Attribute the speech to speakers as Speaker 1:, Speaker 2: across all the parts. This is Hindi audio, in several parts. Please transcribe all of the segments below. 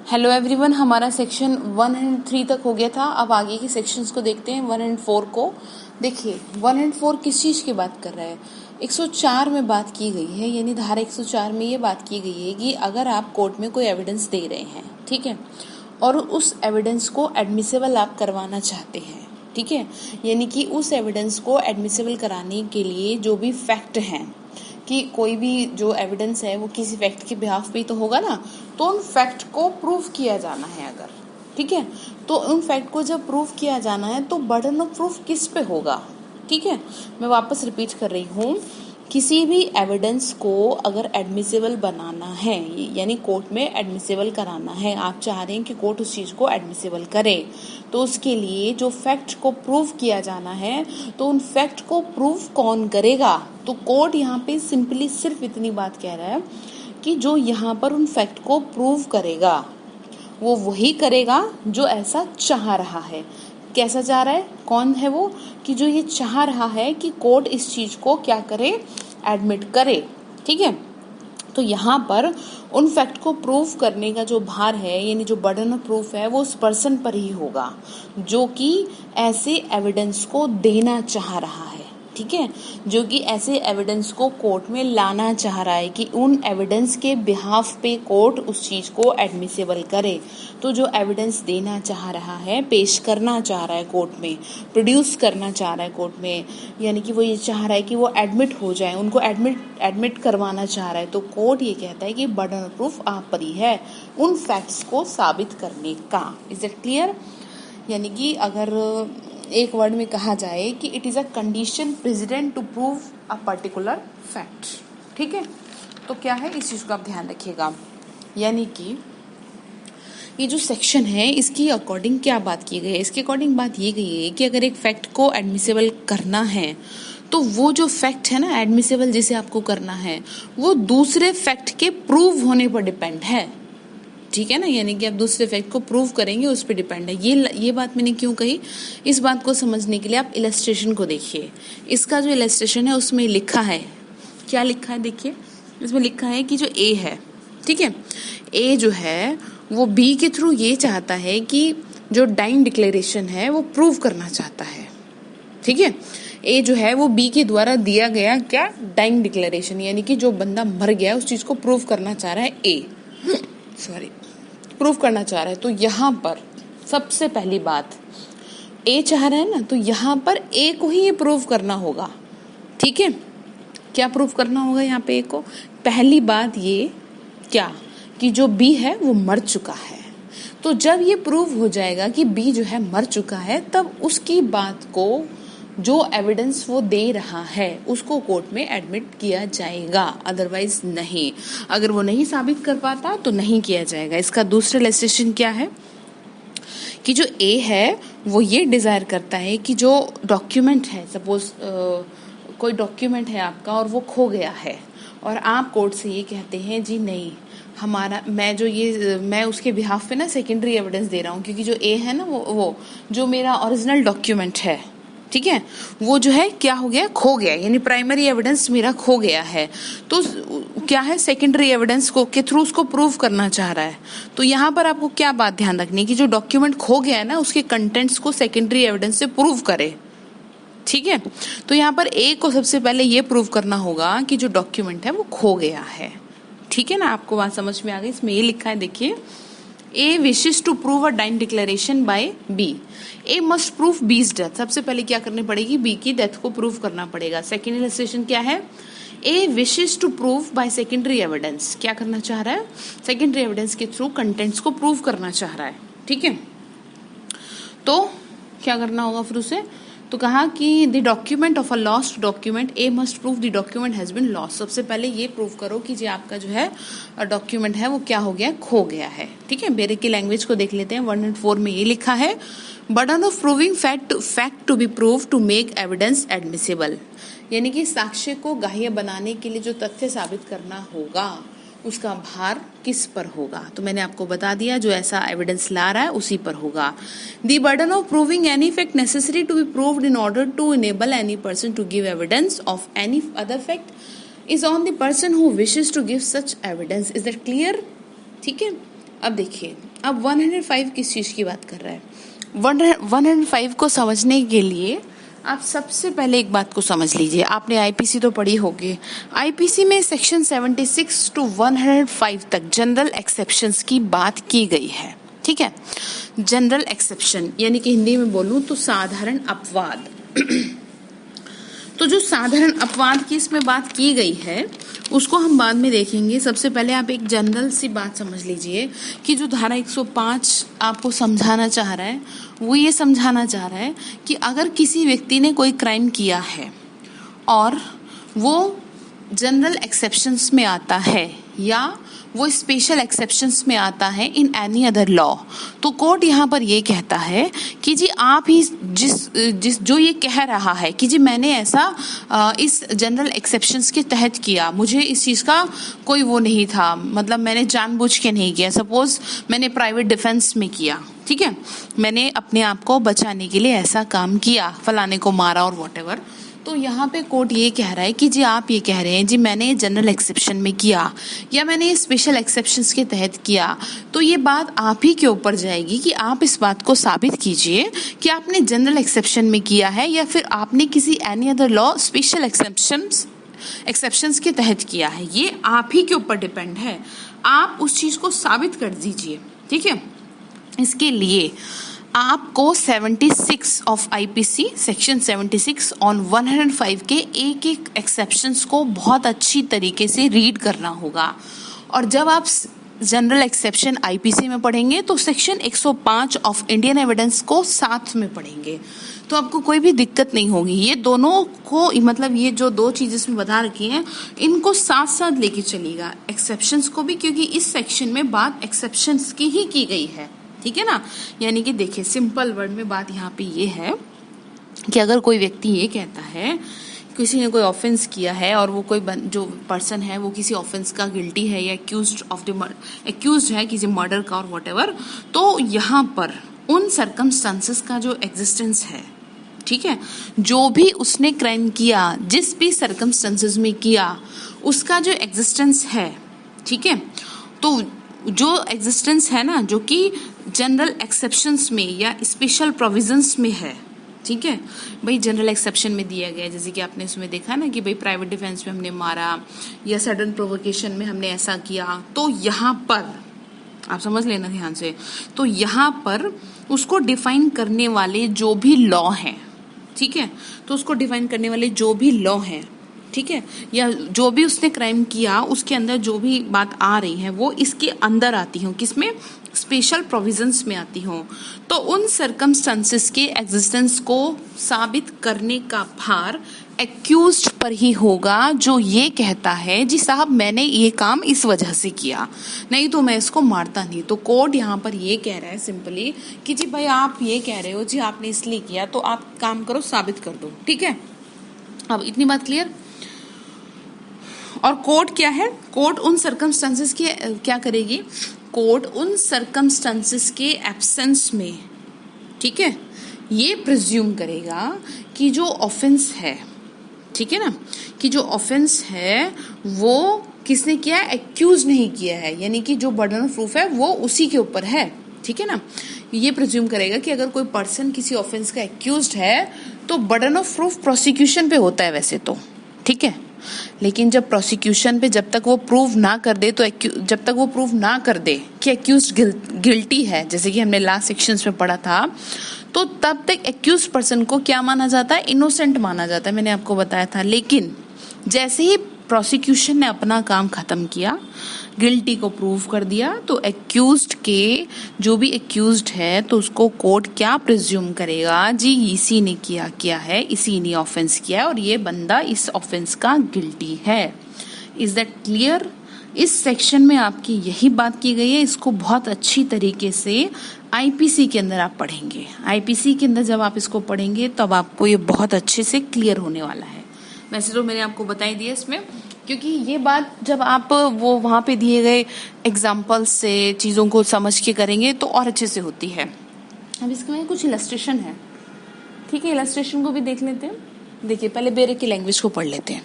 Speaker 1: हेलो एवरीवन, हमारा सेक्शन 1 एंड 3 तक हो गया था। अब आगे के सेक्शंस को देखते हैं, 1 एंड 4 को। देखिए 1 एंड 4 किस चीज़ की बात कर रहा है। 104 में बात की गई है, यानी धारा 104 में ये बात की गई है कि अगर आप कोर्ट में कोई एविडेंस दे रहे हैं, ठीक है, और उस एविडेंस को एडमिसिबल आप करवाना चाहते हैं, ठीक है, यानी कि उस एविडेंस को एडमिसिबल कराने के लिए जो भी फैक्ट हैं, कि कोई भी जो एविडेंस है वो किसी फैक्ट के बिहाफ पे तो होगा ना, तो उन फैक्ट को प्रूव किया जाना है अगर, ठीक है, तो उन फैक्ट को जब प्रूव किया जाना है तो बर्डन ऑफ प्रूफ किस पे होगा, ठीक है। मैं वापस रिपीट कर रही हूँ, किसी भी एविडेंस को अगर एडमिसिबल बनाना है, यानी कोर्ट में एडमिसिबल कराना है, आप चाह रहे हैं कि कोर्ट उस चीज़ को एडमिसिबल करे, तो उसके लिए जो फैक्ट को प्रूव किया जाना है, तो उन फैक्ट को प्रूव कौन करेगा। तो कोर्ट यहाँ पे सिंपली सिर्फ इतनी बात कह रहा है कि जो यहाँ पर उन फैक्ट को प्रूव करेगा वो वही करेगा जो ऐसा चाह रहा है। कैसा चाह रहा है, कौन है वो, कि जो ये चाह रहा है कि कोर्ट इस चीज को क्या करे, एडमिट करे, ठीक है। तो यहाँ पर उन फैक्ट को प्रूव करने का जो भार है, यानी जो बर्डन ऑफ प्रूफ है, वो उस पर्सन पर ही होगा जो कि ऐसे एविडेंस को देना चाह रहा है, ठीक है, जो कि ऐसे एविडेंस को कोर्ट में लाना चाह रहा है कि उन एविडेंस के बिहाफ पे कोर्ट उस चीज को एडमिसिबल करे। तो जो एविडेंस देना चाह रहा है, पेश करना चाह रहा है कोर्ट में, प्रोड्यूस करना चाह रहा है कोर्ट में, यानी कि वो ये चाह रहा है कि वो एडमिट हो जाए, उनको एडमिट करवाना चाह रहा है, तो कोर्ट ये कहता है कि बर्डन ऑफ प्रूफ आप पर ही है उन फैक्ट्स को साबित करने का। Is it clear. यानी कि अगर एक वर्ड में कहा जाए कि it is a condition precedent to prove a particular fact, ठीक है। तो क्या है, इस चीज को आप ध्यान रखिएगा। यानी कि ये जो सेक्शन है इसकी अकॉर्डिंग क्या बात की गई है, इसके अकॉर्डिंग बात ये गई है कि अगर एक फैक्ट को एडमिसिबल करना है तो वो जो फैक्ट है ना, एडमिसिबल जिसे आपको करना है, वो दूसरे फैक्ट के प्रूव होने पर डिपेंड है, ठीक है ना। यानी कि आप दूसरे फैक्ट को प्रूव करेंगे, उस पर डिपेंड है। ये बात मैंने क्यों कही, इस बात को समझने के लिए आप इलस्ट्रेशन को देखिए। इसका जो इलस्ट्रेशन है उसमें लिखा है, क्या लिखा है देखिए, इसमें लिखा है कि जो ए है, ठीक है, ए जो है वो बी के थ्रू ये चाहता है कि जो डाइंग डिक्लेरेशन है वो प्रूव करना चाहता है, ठीक है। ए जो है वो बी के द्वारा दिया गया क्या, डाइंग डिक्लेरेशन, यानी कि जो बंदा मर गया उस चीज को प्रूव करना चाह रहा है ए, प्रूव करना चाह रहा है। तो यहाँ पर सबसे पहली बात, ए चाह रहा है ना, तो यहाँ पर ए को ही ये प्रूव करना होगा, ठीक है। क्या प्रूव करना होगा यहाँ पे ए को, पहली बात ये क्या, कि जो बी है वो मर चुका है। तो जब ये प्रूव हो जाएगा कि बी जो है मर चुका है, तब उसकी बात को, जो एविडेंस वो दे रहा है, उसको कोर्ट में एडमिट किया जाएगा, अदरवाइज नहीं। अगर वो नहीं साबित कर पाता तो नहीं किया जाएगा। इसका दूसरा इलस्ट्रेशन क्या है, कि जो ए है वो ये डिजायर करता है कि जो डॉक्यूमेंट है, सपोज कोई डॉक्यूमेंट है आपका और वो खो गया है, और आप कोर्ट से ये कहते हैं जी नहीं, हमारा मैं उसके बिहाफ पे ना सेकेंडरी एविडेंस दे रहा हूँ, क्योंकि जो ए है ना वो जो मेरा ओरिजिनल डॉक्यूमेंट है, ठीक है, वो जो है क्या हो गया, खो गया, यानी प्राइमरी एविडेंस मेरा खो गया है। तो क्या है, सेकेंडरी एविडेंस को के थ्रू उसको प्रूव करना चाह रहा है। तो यहाँ पर आपको क्या बात ध्यान रखनी है कि जो डॉक्यूमेंट खो गया है ना, उसके कंटेंट्स को सेकेंडरी एविडेंस से प्रूव करे, ठीक है। तो यहाँ पर ए को सबसे पहले ये प्रूव करना होगा कि जो डॉक्यूमेंट है वो खो गया है, ठीक है ना। आपको बात समझ में आ गई। इसमें ये लिखा है, देखिए, A wishes to prove a dying declaration by B, A must prove B's death. सबसे पहले क्या करनी पड़ेगी, बी की डेथ को प्रूव करना पड़ेगा। सेकेंड इलस्ट्रेशन क्या है, A wishes to prove by secondary evidence, क्या करना चाह रहा है, सेकेंडरी एविडेंस के थ्रू कंटेंट्स को प्रूव करना चाह रहा है, ठीक है। तो क्या करना होगा फिर उसे, तो कहा कि the document of a lost document, A must prove the document has been lost. सबसे पहले ये प्रूव करो कि जो आपका जो है डॉक्यूमेंट है वो क्या हो गया, खो गया है, ठीक है। बेरे की लैंग्वेज को देख लेते हैं। 1 and 4 में ये लिखा है, burden of proving fact to be prove to make evidence admissible, यानी कि साक्ष्य को ग्राह्य बनाने के लिए जो तथ्य साबित करना होगा उसका भार किस पर होगा। तो मैंने आपको बता दिया, जो ऐसा एविडेंस ला रहा है उसी पर होगा। The burden of proving any fact necessary to be proved in order to enable any person to give evidence of any other fact is on the person who wishes to give such evidence. Is that clear, ठीक है। अब देखिए अब 105 किस चीज़ की बात कर रहा है? 105 को समझने के लिए आप सबसे पहले एक बात को समझ लीजिए। आपने आईपीसी तो पढ़ी होगी। आईपीसी में सेक्शन 76 टू 105 तक जनरल एक्सेप्शंस की बात की गई है, ठीक है। जनरल एक्सेप्शन यानी कि हिंदी में बोलूं तो साधारण अपवाद। तो जो साधारण अपवाद की इसमें बात की गई है उसको हम बाद में देखेंगे। सबसे पहले आप एक जनरल सी बात समझ लीजिए कि जो धारा 105 आपको समझाना चाह रहा है वो ये समझाना चाह रहा है कि अगर किसी व्यक्ति ने कोई क्राइम किया है और वो जनरल एक्सेप्शंस में आता है या वो स्पेशल एक्सेप्शंस में आता है इन एनी अदर लॉ, तो कोर्ट यहाँ पर ये कहता है कि जी आप ही जिस जो ये कह रहा है कि जी मैंने ऐसा इस जनरल एक्सेप्शंस के तहत किया, मुझे इस चीज़ का कोई वो नहीं था, मतलब मैंने जानबूझ के नहीं किया। सपोज मैंने प्राइवेट डिफेंस में किया, ठीक है, मैंने अपने आप को बचाने के लिए ऐसा काम किया, फलाने को मारा और वॉटेवर, तो यहाँ पे कोर्ट ये कह रहा है कि जी आप ये कह रहे हैं जी मैंने जनरल एक्सेप्शन में किया या मैंने स्पेशल एक्सेप्शंस के तहत किया, तो ये बात आप ही के ऊपर जाएगी कि आप इस बात को साबित कीजिए कि आपने जनरल एक्सेप्शन में किया है या फिर आपने किसी any other law special exceptions के तहत किया है। ये आप ही के ऊपर डिपेंड है, आप उस चीज़ को साबित कर दीजिए, ठीक है। इसके लिए आपको 76 ऑफ आईपीसी सेक्शन 76 ऑन 105 के एक एक एक्सेप्शंस को बहुत अच्छी तरीके से रीड करना होगा। और जब आप जनरल एक्सेप्शन आईपीसी में पढ़ेंगे तो सेक्शन 105 ऑफ इंडियन एविडेंस को साथ में पढ़ेंगे, तो आपको कोई भी दिक्कत नहीं होगी। ये दोनों को मतलब ये जो दो चीजें इसमें बता रखी हैं इनको साथ साथ लेके चलिएगा, एक्सेप्शंस को भी, क्योंकि इस सेक्शन में बात एक्सेप्शंस की ही की गई है, ठीक है ना। यानी कि देखिए सिंपल वर्ड में बात यहाँ पे ये है कि अगर कोई व्यक्ति ये कहता है किसी ने कोई ऑफेंस किया है और वो कोई जो पर्सन है वो किसी ऑफेंस का गिल्टी है या एक्यूज्ड है किसी मर्डर का और व्हाटएवर, तो यहाँ पर उन सर्कमस्टांसेस का जो एग्जिस्टेंस है, ठीक है, जो भी उसने क्राइम किया जिस भी सर्कमस्टांसेस में किया उसका जो एग्जिस्टेंस है, ठीक है, तो जो एग्जिस्टेंस है ना जो कि जनरल एक्सेप्शंस में या स्पेशल प्रोविजंस में है, ठीक है भाई, जनरल एक्सेप्शन में दिया गया है, जैसे कि आपने इसमें देखा ना कि भाई प्राइवेट डिफेंस में हमने मारा या सडन प्रोवोकेशन में हमने ऐसा किया, तो यहाँ पर आप समझ लेना ध्यान से, तो यहाँ पर उसको डिफाइन करने वाले जो भी लॉ हैं, ठीक है, तो उसको डिफाइन करने वाले जो भी लॉ हैं, ठीक है, या जो भी उसने क्राइम किया उसके अंदर जो भी बात आ रही है वो इसके अंदर आती हो, किसमें, स्पेशल प्रोविजंस में आती हो, तो उन सर्कमस्टांसेस के एग्जिस्टेंस को साबित करने का भार एक्यूज्ड पर ही होगा, जो ये कहता है जी साहब मैंने ये काम इस वजह से किया, नहीं तो मैं इसको मारता नहीं। तो कोर्ट यहाँ पर ये कह रहा है सिंपली कि जी भाई आप ये कह रहे हो जी आपने इसलिए किया, तो आप काम करो, साबित कर दो, ठीक है। अब इतनी बात क्लियर। और कोर्ट क्या है, कोर्ट उन सर्कमस्टांसेस की क्या करेगी, कोर्ट उन सर्कमस्टांसेस के एब्सेंस में, ठीक है, ये प्रिज्यूम करेगा कि जो ऑफेंस है, ठीक है ना, कि जो ऑफेंस है वो किसने किया है, एक्यूज नहीं किया है, यानी कि जो बर्डन ऑफ प्रूफ है वो उसी के ऊपर है, ठीक है ना। ये प्रिज्यूम करेगा कि अगर कोई पर्सन किसी ऑफेंस का एक्यूज्ड है तो बर्डन ऑफ प्रूफ प्रोसिक्यूशन पे होता है वैसे तो, ठीक है, लेकिन जब प्रोसिक्यूशन पे जब तक वो प्रूव ना कर दे, तो जब तक वो प्रूव ना कर दे कि एक्यूज्ड गिल्टी है, जैसे कि हमने लास्ट सेक्शंस में पढ़ा था, तो तब तक एक्यूज्ड पर्सन को क्या माना जाता है, इनोसेंट माना जाता है, मैंने आपको बताया था। लेकिन जैसे ही प्रोसिक्यूशन ने अपना काम खत्म किया, गिल्टी को प्रूव कर दिया, तो एक्यूज्ड के जो भी एक्यूज्ड है तो उसको कोर्ट क्या प्रिज्यूम करेगा, जी इसी ने किया है, इसी ने ऑफेंस किया है और ये बंदा इस ऑफेंस का गिल्टी है। Is that clear. इस सेक्शन में आपकी यही बात की गई है, इसको बहुत अच्छी तरीके से आईपीसी के अंदर आप पढ़ेंगे। आईपीसी के अंदर जब आप इसको पढ़ेंगे तब आपको ये बहुत अच्छे से क्लियर होने वाला है। वैसे तो मैंने आपको बताई दिया इसमें, क्योंकि ये बात जब आप वो वहाँ पे दिए गए एग्जाम्पल से चीज़ों को समझ के करेंगे तो और अच्छे से होती है। अब इसमें कुछ इलस्ट्रेशन है, ठीक है, इलस्ट्रेशन को भी देख लेते हैं। देखिए पहले बेरे की लैंग्वेज को पढ़ लेते हैं।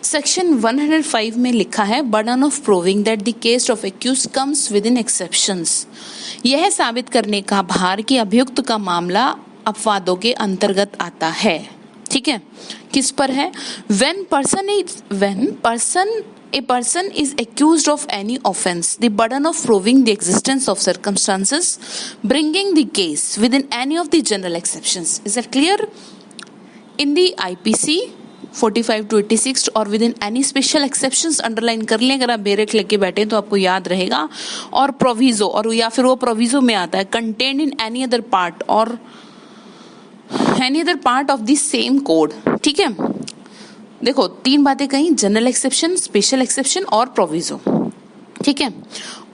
Speaker 1: सेक्शन 105 में लिखा है burden of proving that the case of accused comes with in exceptions. यह साबित करने का भार कि अभियुक्त का मामला अपवादों के अंतर्गत आता है। ठीक है, किस पर है? when a person is accused of any offense, the burden of proving the existence of circumstances bringing the case within any of the general exceptions. Is that clear? In the IPC 45 to 86 और with in any special exceptions underline कर लें, अगर आप बेरेक लेके बैठे तो आपको याद रहेगा। और प्रोविजो, और या फिर वो प्रोविजो में आता है content in any other part और any other part of the same code. ठीक है, देखो तीन बातें कही, जनरल एक्सेप्शन, स्पेशल एक्सेप्शन और प्रोविजो। ठीक है,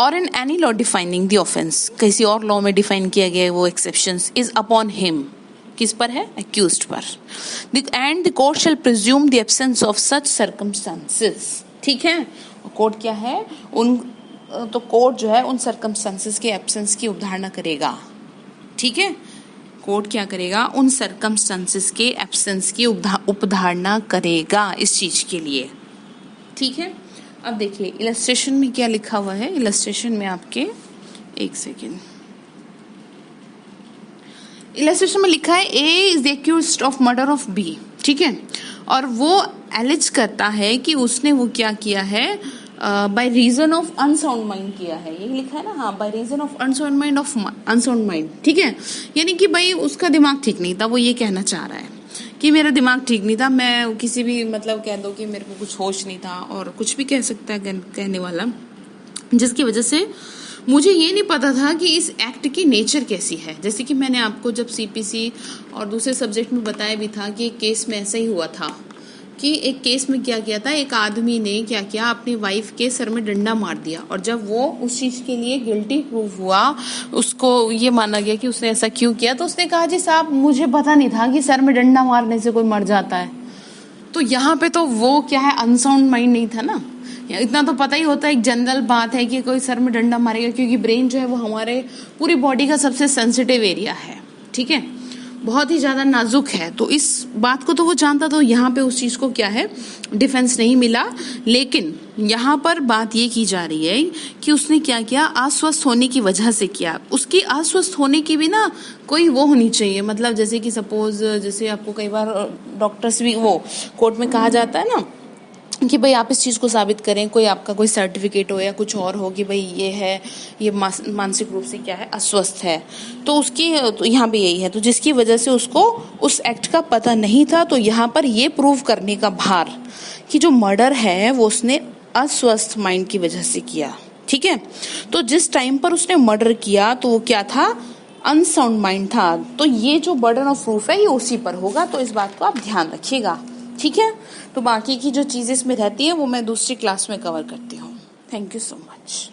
Speaker 1: और in any law defining the offence, किसी और लॉ में डिफाइन किया गया है वो एक्सेप्शंस, इज अपॉन हिम, किस पर है? एक्यूज्ड पर। And the court shell presume the absence of such circumstances. ठीक है, कोर्ट क्या है? तो कोर्ट जो है उन सर्कमस्टांसेस के एब्सेंस की अवधारणा करेगा। ठीक है, कोर्ट क्या करेगा? उन सर्कमस्टांसेस के एब्सेंस की उपधारणा करेगा इस चीज के लिए। ठीक है, अब देखिए इलस्ट्रेशन में क्या लिखा हुआ है। इलस्ट्रेशन में आपके एक सेकेंड, इलस्ट्रेशन में लिखा है A is the accused of murder of B. ठीक है, और वो एलिज करता है कि उसने वो क्या किया है, by reason of unsound mind किया है। ये लिखा है ना, हाँ, by reason of unsound mind. ठीक है, यानी कि भाई उसका दिमाग ठीक नहीं था, वो ये कहना चाह रहा है कि मेरा दिमाग ठीक नहीं था, मैं किसी भी मतलब कह दो कि मेरे को कुछ होश नहीं था, और कुछ भी कह सकता है कहने वाला, जिसकी वजह से मुझे ये नहीं पता था कि इस एक्ट की नेचर कैसी है। जैसे कि मैंने आपको जब सीपीसी और दूसरे सब्जेक्ट में बताया भी था कि एक केस में ऐसा ही हुआ था कि एक केस में क्या किया था, एक आदमी ने क्या किया, अपनी वाइफ के सर में डंडा मार दिया, और जब वो उस चीज के लिए गिल्टी प्रूव हुआ, उसको ये माना गया कि उसने ऐसा क्यों किया, तो उसने कहा जी साहब मुझे पता नहीं था कि सर में डंडा मारने से कोई मर जाता है। तो यहाँ पे तो वो क्या है, अनसाउंड माइंड नहीं था ना। इतना तो पता ही होता है, एक जनरल बात है कि कोई सर में डंडा मारेगा, क्योंकि ब्रेन जो है वो हमारे पूरी बॉडी का सबसे सेंसिटिव एरिया है। ठीक है, बहुत ही ज्यादा नाजुक है, तो इस बात को तो वो जानता, तो यहाँ पे उस चीज को क्या है, डिफेंस नहीं मिला। लेकिन यहाँ पर बात ये की जा रही है कि उसने क्या किया, अस्वस्थ होने की वजह से किया। उसकी अस्वस्थ होने की भी ना कोई वो होनी चाहिए, मतलब जैसे कि सपोज, जैसे आपको कई बार डॉक्टर्स भी वो कोर्ट में कहा जाता है ना कि भाई आप इस चीज को साबित करें, कोई आपका कोई सर्टिफिकेट हो या कुछ और हो कि भाई ये है, ये मानसिक रूप से क्या है, अस्वस्थ है, तो उसकी तो यहाँ पे यही है, तो जिसकी वजह से उसको उस एक्ट का पता नहीं था। तो यहाँ पर ये प्रूव करने का भार कि जो मर्डर है वो उसने अस्वस्थ माइंड की वजह से किया। ठीक है, तो जिस टाइम पर उसने मर्डर किया तो वो क्या था, अनसाउंड माइंड था। तो ये जो बर्डन ऑफ प्रूफ है ये उसी पर होगा, तो इस बात को आप ध्यान रखिएगा। ठीक है, तो बाकी की जो चीजें इसमें रहती है वो मैं दूसरी क्लास में कवर करती हूँ। Thank you so much.